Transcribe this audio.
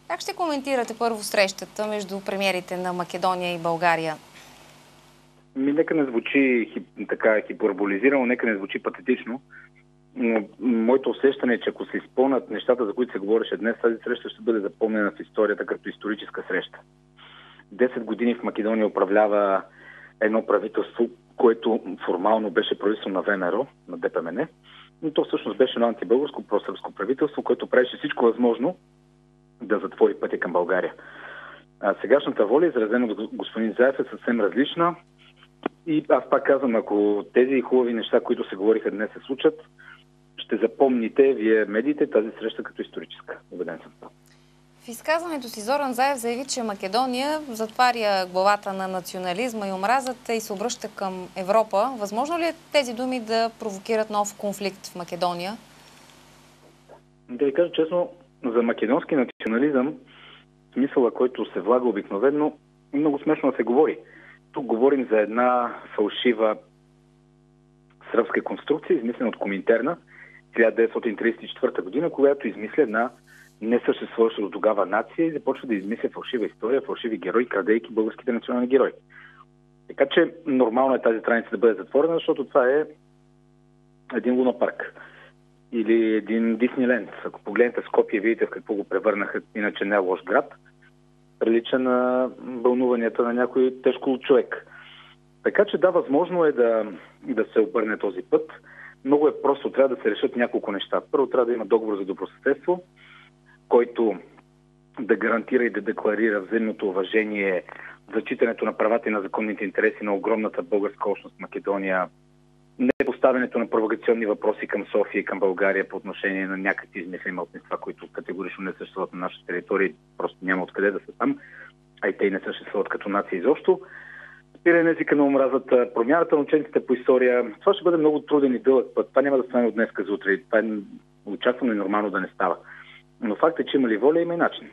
Как ще коментирате първо срещата между премиерите на Македония и България? Нека не звучи така хиперболизирано, нека не звучи патетично, но моето усещане е, че ако се изпълнят нещата, за които се говореше днес, тази среща ще бъде запомнена в историята като историческа среща. 10 години в Македония управлява едно правителство, което формално беше правителство на ВМРО, на ДПМН, но то всъщност беше едно антибългарско, просърбско правителство, което правеше всичко възможно да затвори пътя към България. А сегашната воля, изразена от господин Заев, е съвсем различна. И аз пак казвам, ако тези хубави неща, които се говориха днес, се случат, ще запомните вие медиите тази среща като историческа. Убеден съм това. В изказването си Зоран Заев заяви, че Македония затваря главата на национализма и омразата и се обръща към Европа. Възможно ли е тези думи да провокират нов конфликт в Македония? Да ви кажа честно, за македонски национализъм, смисъла, който се влага обикновено, много смешно да се говори. Тук говорим за една фалшива сръбска конструкция, измислена от Коминтерна 1934 година, която измисля една несъществуваща до тогава нация и започва да измисля фалшива история, фалшиви герои, крадейки българските национални герои. Така че нормално е тази страница да бъде затворена, защото това е един лунопарк или един Дисниленд. Ако погледнете Скопие, видите в какво го превърнаха, иначе не е лош град, прилича на вълнуванията на някой тежко човек. Така че да, възможно е да се обърне този път. Много е просто, трябва да се решат няколко неща. Първо трябва да има договор за добросъседство, който да гарантира и да декларира взаимното уважение, зачитането на правата и на законните интереси на огромната българска общност в Македония, не поставянето на провокационни въпроси към София и към България по отношение на някакви измислени малцинства, които категорично не съществуват на нашата територия, просто няма откъде да са там, а и те не съществуват като нация изобщо. Спиране езика на омразата, промяната на учениците по история. Това ще бъде много труден и дълъг път. Това няма да стане от днес за утре. Това е очаквано и нормално да не става. Но факт е, че има ли воля, има и начин.